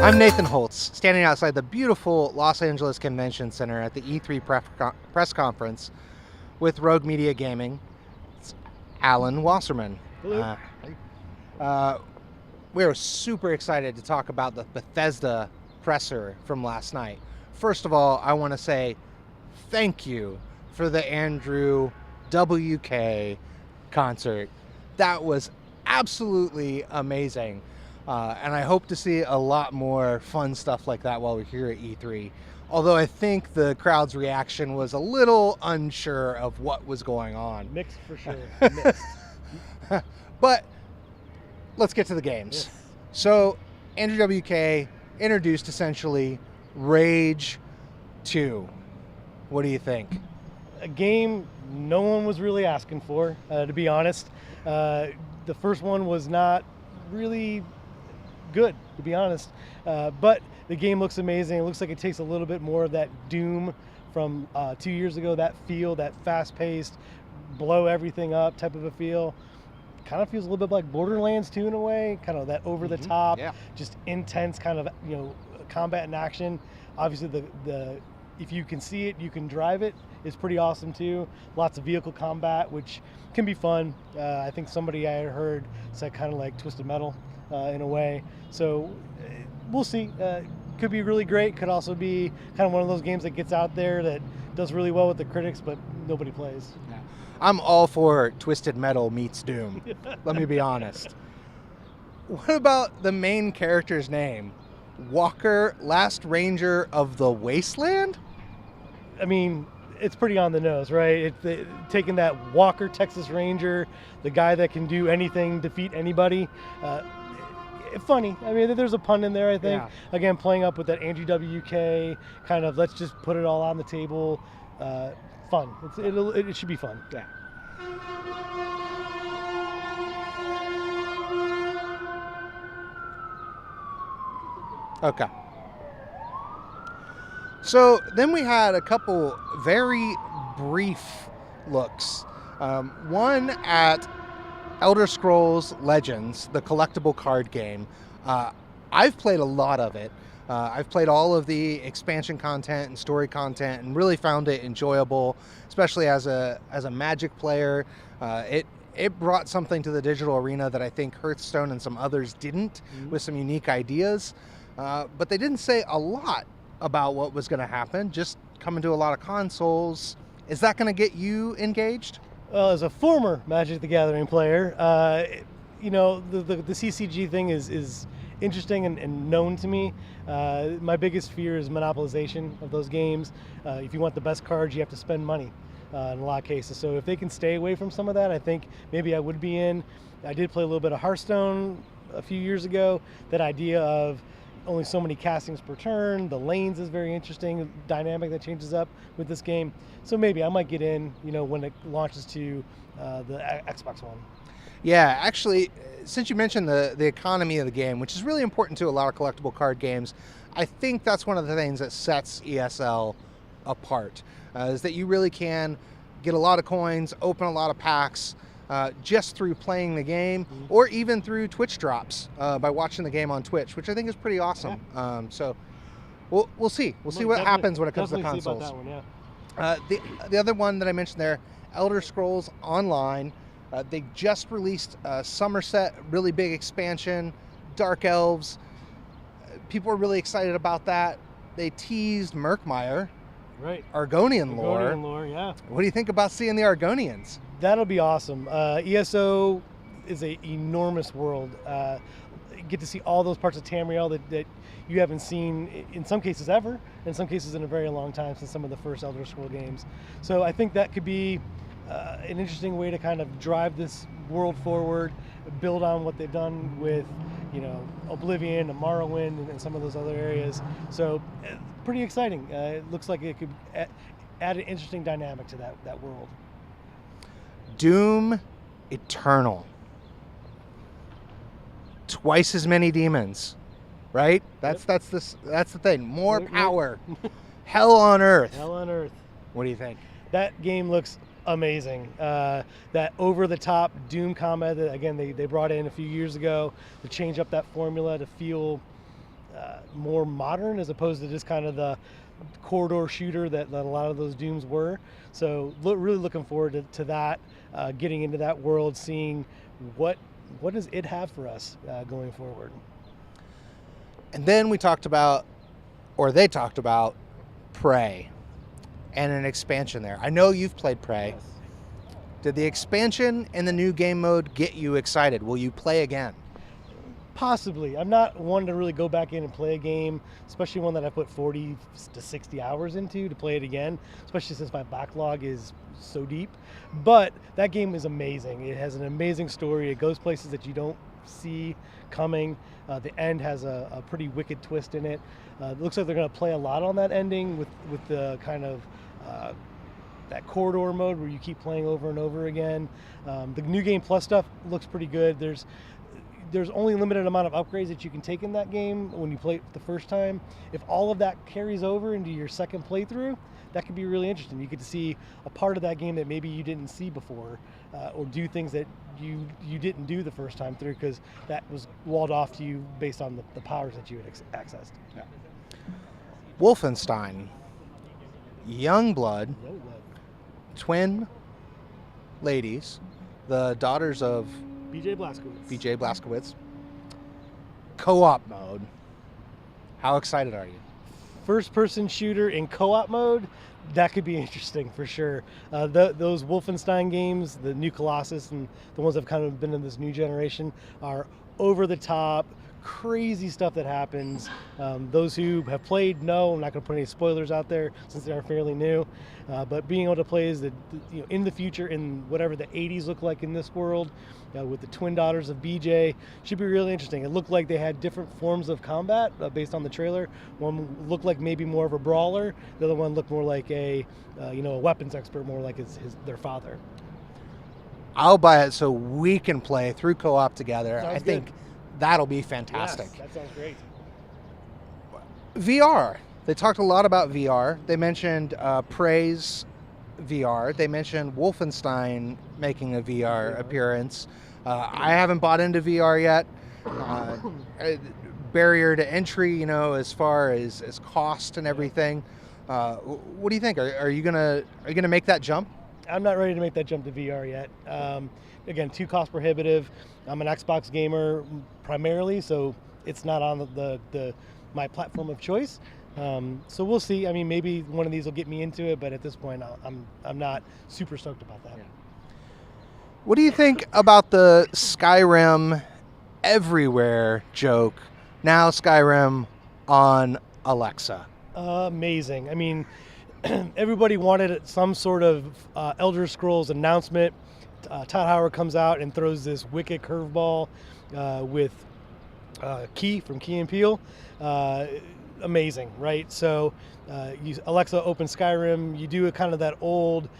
I'm Nathan Holtz, standing outside the beautiful Los Angeles Convention Center at the E3 press conference with Rogue Media Gaming. It's Alan Wasserman. Hello. We're super excited to talk about the Bethesda presser from last night. First of all, I want to say thank you for the Andrew WK concert. That was absolutely amazing. And I hope to see a lot more fun stuff like that while we're here at E3. Although I think the crowd's reaction was a little unsure of what was going on. Mixed for sure. Mixed. But let's get to the games. Yes. So Andrew WK introduced essentially Rage 2. What do you think? A game no one was really asking for, to be honest. The first one was not really good, to be honest. But the game looks amazing. It looks like it takes a little bit more of that Doom from 2 years ago, that feel, that fast-paced, blow everything up type of a feel. Kind of feels a little bit like Borderlands 2 in a way, kind of that over-the-top, just intense kind of, combat and action. Obviously, the if you can see it, you can drive it. It's pretty awesome too. Lots of vehicle combat, which can be fun. I think somebody I had heard said kind of like Twisted Metal in a way. So we'll see. Could be really great. Could also be kind of one of those games that gets out there that does really well with the critics, but nobody plays. Yeah. I'm all for Twisted Metal meets Doom. Let me be honest. What about the main character's name? Walker, Last Ranger of the Wasteland? I mean, it's pretty on the nose, right? Taking that Walker, Texas Ranger, the guy that can do anything, defeat anybody. Funny. I mean, there's a pun in there, I think. Yeah. Again, playing up with that Andrew WK kind of, let's just put it all on the table. Fun. It should be fun. Yeah. Okay. So then we had a couple very brief looks. One at Elder Scrolls Legends, the collectible card game. I've played a lot of it. I've played all of the expansion content and story content and really found it enjoyable, especially as a Magic player. It brought something to the digital arena that I think Hearthstone and some others didn't, with some unique ideas. But they didn't say a lot about what was going to happen, just coming to a lot of consoles. Is that going to get you engaged? Well, as a former Magic the Gathering player, the CCG thing is interesting and known to me. My biggest fear is monopolization of those games. If you want the best cards, you have to spend money in a lot of cases. So if they can stay away from some of that, I think maybe I would be in. I did play a little bit of Hearthstone a few years ago. That idea of only so many castings per turn. The lanes is very interesting, dynamic that changes up with this game. So maybe I might get in, when it launches to the Xbox One. Yeah, actually, since you mentioned the economy of the game, which is really important to a lot of collectible card games, I think that's one of the things that sets ESL apart, is that you really can get a lot of coins, open a lot of packs, just through playing the game, or even through Twitch drops by watching the game on Twitch, which I think is pretty awesome. Yeah. So we'll see. We'll see what happens when it comes to the consoles. See about that one, the other one that I mentioned there, Elder Scrolls Online. They just released Somerset, really big expansion, Dark Elves. People are really excited about that. They teased Murkmire, right? Argonian lore. Argonian lore, yeah. What do you think about seeing the Argonians? That'll be awesome. ESO is an enormous world. You get to see all those parts of Tamriel that you haven't seen, in some cases ever, in some cases in a very long time, since some of the first Elder Scrolls games. So I think that could be an interesting way to kind of drive this world forward, build on what they've done with, Oblivion and Morrowind and some of those other areas. So pretty exciting. It looks like it could add an interesting dynamic to that world. Doom Eternal. Twice as many demons, right? That's the thing. More power. Hell on Earth. Hell on Earth. What do you think? That game looks amazing. That over-the-top Doom combat that, again, they brought in a few years ago to change up that formula to feel more modern as opposed to just kind of the corridor shooter that a lot of those Dooms were. So really looking forward to that, getting into that world, seeing what does it have for us going forward. And then we talked about, or they talked about, Prey and an expansion there. I know you've played Prey. Yes. Did the expansion and the new game mode get you excited? Will you play again? Possibly. I'm not one to really go back in and play a game, especially one that I put 40 to 60 hours into to play it again, especially since my backlog is so deep. But that game is amazing. It has an amazing story. It goes places that you don't see coming. The end has a pretty wicked twist in it. It looks like they're going to play a lot on that ending with the kind of that corridor mode where you keep playing over and over again. The new game plus stuff looks pretty good. There's only a limited amount of upgrades that you can take in that game when you play it the first time. If all of that carries over into your second playthrough, that could be really interesting. You get to see a part of that game that maybe you didn't see before, or do things that you didn't do the first time through because that was walled off to you based on the powers that you had accessed. Yeah. Wolfenstein, Youngblood, twin ladies, the daughters of BJ Blazkowicz. Co-op mode. How excited are you? First-person shooter in co-op mode, that could be interesting for sure. Those Wolfenstein games, the new Colossus and the ones that have kind of been in this new generation, are over the top, crazy stuff that happens. Those who have played know, I'm not going to put any spoilers out there since they are fairly new, but being able to play as in the future in whatever the 80s look like in this world, with the twin daughters of BJ, should be really interesting. It looked like they had different forms of combat based on the trailer. One looked like maybe more of a brawler. The other one looked more like a weapons expert, more like their father. I'll buy it so we can play through co-op together. Sounds I think good. that'll be fantastic. Yes, that sounds great. VR. They talked a lot about VR. They mentioned Prey's VR. They mentioned Wolfenstein making a VR appearance. I haven't bought into VR yet. Barrier to entry, as far as cost and everything. What do you think? Are you gonna make that jump? I'm not ready to make that jump to VR yet. Again, too cost prohibitive. I'm an Xbox gamer primarily, so it's not on my platform of choice. So we'll see. I mean, maybe one of these will get me into it, but at this point, I'm not super stoked about that. Yeah. What do you think about the Skyrim everywhere joke? Now Skyrim on Alexa. Amazing. I mean, everybody wanted some sort of Elder Scrolls announcement. Todd Howard comes out and throws this wicked curveball with Key from Key and Peele. Amazing, right? So Alexa open Skyrim, you do kind of that old,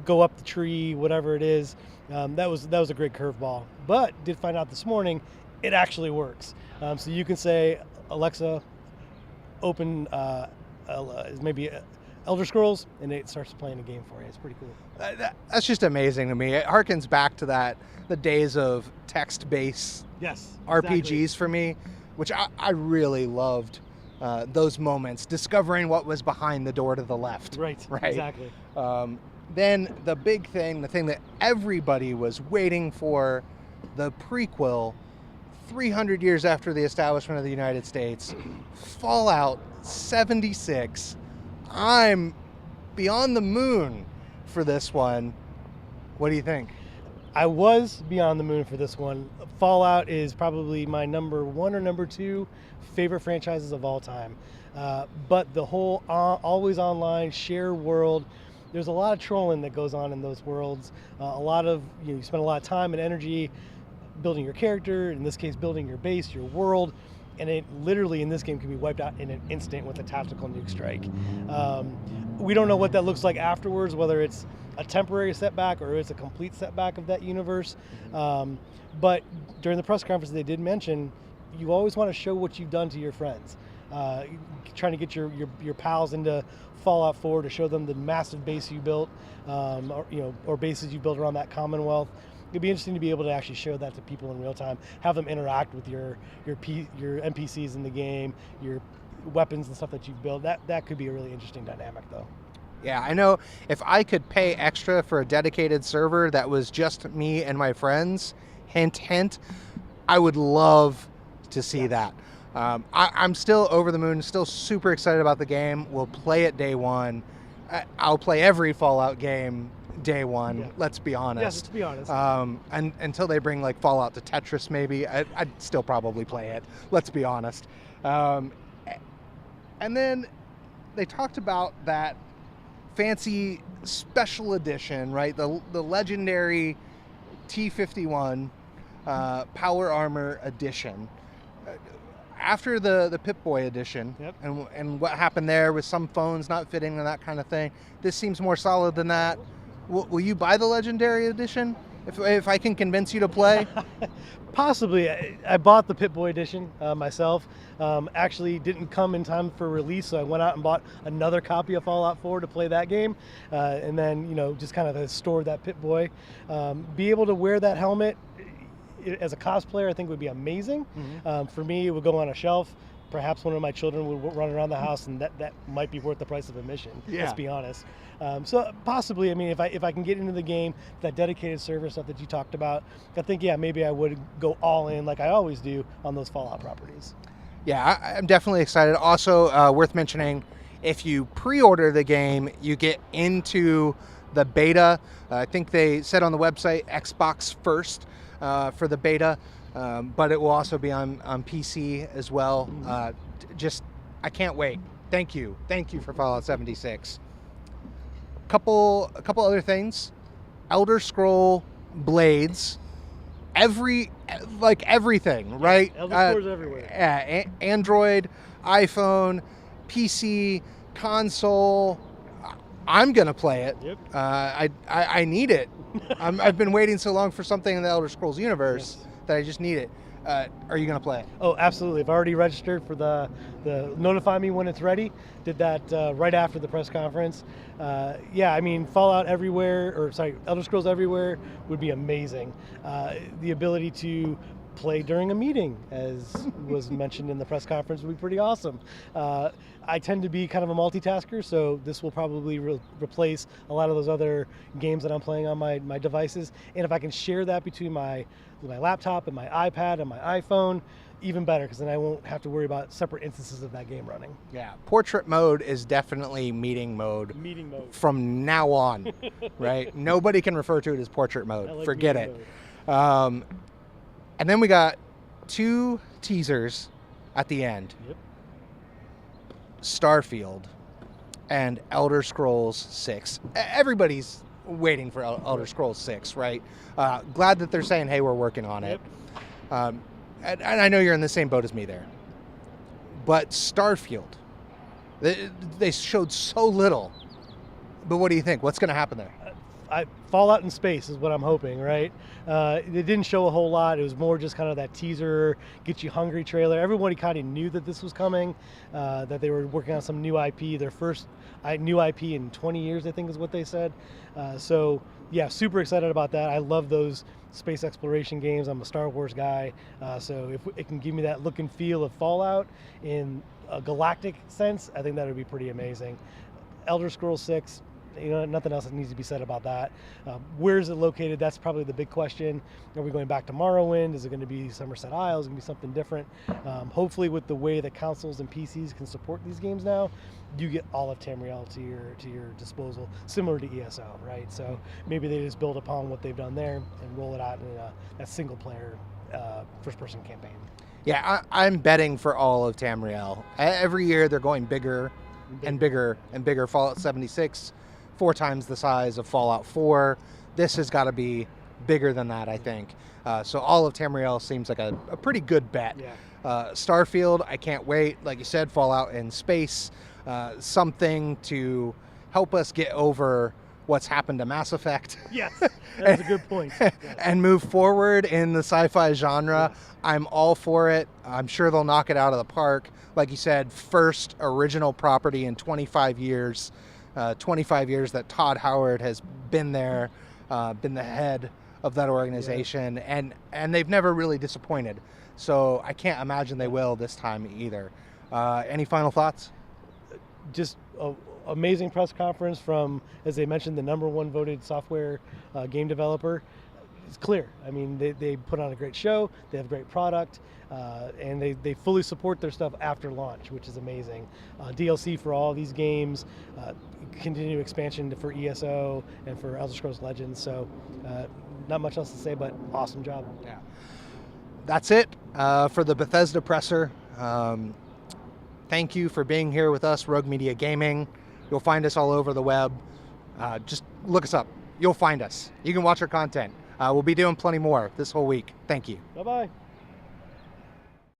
go up the tree, whatever it is. That was a great curveball. But did find out this morning, it actually works. So you can say, Alexa, open maybe Elder Scrolls, and it starts playing a game for you. It's pretty cool. That's just amazing to me. It harkens back to the days of text-based RPGs for me, which I really loved. Those moments, discovering what was behind the door to the left. Right. Exactly. Then the big thing, the thing that everybody was waiting for, the prequel, 300 years after the establishment of the United States, Fallout 76. I'm beyond the moon for this one. What do you think? I was beyond the moon for this one. Fallout is probably my number 1 or number 2 favorite franchises of all time. But the whole always online, shared world, there's a lot of trolling that goes on in those worlds. A lot of, you spend a lot of time and energy building your character, in this case building your base, your world, and it literally in this game can be wiped out in an instant with a tactical nuke strike. We don't know what that looks like afterwards, whether it's a temporary setback or it's a complete setback of that universe. But during the press conference, they did mention you always want to show what you've done to your friends. Trying to get your pals into Fallout 4 to show them the massive base you built, or bases you built around that Commonwealth. it'd be interesting to be able to actually show that to people in real time, have them interact with your NPCs in the game, your weapons and stuff that you've built. That could be a really interesting dynamic, though. Yeah, I know if I could pay extra for a dedicated server that was just me and my friends, hint, hint, I would love to see that. I'm still over the moon, still super excited about the game. We'll play it day one. I'll play every Fallout game day one, Yeah. let's be honest. Yes, let's be honest. And until they bring like Fallout to Tetris, maybe, I'd still probably play it, let's be honest. And then they talked about that fancy special edition, right? The legendary T-51 Power Armor edition. After the Pip-Boy edition, Yep. and what happened there with some phones not fitting and that kind of thing, this seems more solid than that. Will you buy the legendary edition if I can convince you to play? Possibly. I bought the Pip-Boy edition myself. Actually didn't come in time for release, so I went out and bought another copy of Fallout 4 to play that game, and then just kind of stored that Pip-Boy. Be able to wear that helmet as a cosplayer, I think would be amazing. Mm-hmm. For me, it would go on a shelf. Perhaps one of my children would run around the house, and that might be worth the price of admission. Yeah. Let's be honest. So possibly, I mean, if I can get into the game, that dedicated server stuff that you talked about, I think, yeah, maybe I would go all in like I always do on those Fallout properties. Yeah, I'm definitely excited. Also, worth mentioning, if you pre-order the game, you get into the beta. I think they said on the website Xbox first for the beta, but it will also be on PC as well. I can't wait. Thank you for Fallout 76. A couple other things. Elder Scroll Blades. Everything, right? Elder Scrolls everywhere. Yeah, Android, iPhone, PC, console. I'm gonna play it. Yep. I need it. I've been waiting so long for something in the Elder Scrolls universe that I just need it. Are you gonna play it? Oh, absolutely. I've already registered for the notify me when it's ready. Did that right after the press conference. Yeah, I mean, Fallout everywhere, Elder Scrolls everywhere would be amazing. The ability to play during a meeting, as was mentioned in the press conference, would be pretty awesome. I tend to be kind of a multitasker, so this will probably replace a lot of those other games that I'm playing on my devices. And if I can share that between my laptop and my iPad and my iPhone, even better, because then I won't have to worry about separate instances of that game running. Yeah, portrait mode is definitely meeting mode. Meeting mode. From now on, right? Nobody can refer to it as portrait mode. I like Forget meeting it. mode. And then we got 2 teasers at the end. Yep. Starfield and Elder Scrolls 6. Everybody's waiting for Elder Scrolls 6, right? Glad that they're saying, hey, we're working on it. Yep. And I know you're in the same boat as me there. But Starfield, they showed so little. But what do you think? What's going to happen there? Fallout in space is what I'm hoping, right? It didn't show a whole lot. It was more just kind of that teaser, get you hungry trailer. Everybody kind of knew that this was coming, that they were working on some new IP, their first new IP in 20 years, I think is what they said. So yeah, super excited about that. I love those space exploration games. I'm a Star Wars guy. So if it can give me that look and feel of Fallout in a galactic sense, I think that would be pretty amazing. Elder Scrolls 6, nothing else that needs to be said about that. Where is it located? That's probably the big question. Are we going back to Morrowind? Is it going to be Somerset Isles? Is it going to be something different? Hopefully, with the way that consoles and PCs can support these games now, you get all of Tamriel to your disposal, similar to ESO, right? So maybe they just build upon what they've done there and roll it out in a single-player first-person campaign. Yeah, I'm betting for all of Tamriel. Every year they're going bigger and bigger and bigger. Fallout 76, 4 times the size of Fallout 4. This has got to be bigger than that, I think. So all of Tamriel seems like a pretty good bet. Yeah. Starfield, I can't wait. Like you said, Fallout in space. Something to help us get over what's happened to Mass Effect. Yes, that's a good point. Yes. And move forward in the sci-fi genre. Yes. I'm all for it. I'm sure they'll knock it out of the park. Like you said, first original property in 25 years. 25 years that Todd Howard has been there, been the head of that organization, and they've never really disappointed. So I can't imagine they will this time either. Any final thoughts? Just an amazing press conference from, as they mentioned, the #1 voted software game developer. It's clear. I mean, they put on a great show, they have great product, and they fully support their stuff after launch, which is amazing. DLC for all these games, continued expansion for ESO and for Elder Scrolls Legends. So not much else to say, but awesome job. Yeah. That's it for the Bethesda presser. Thank you for being here with us, Rogue Media Gaming. You'll find us all over the web. Just look us up. You'll find us. You can watch our content. We'll be doing plenty more this whole week. Thank you. Bye-bye.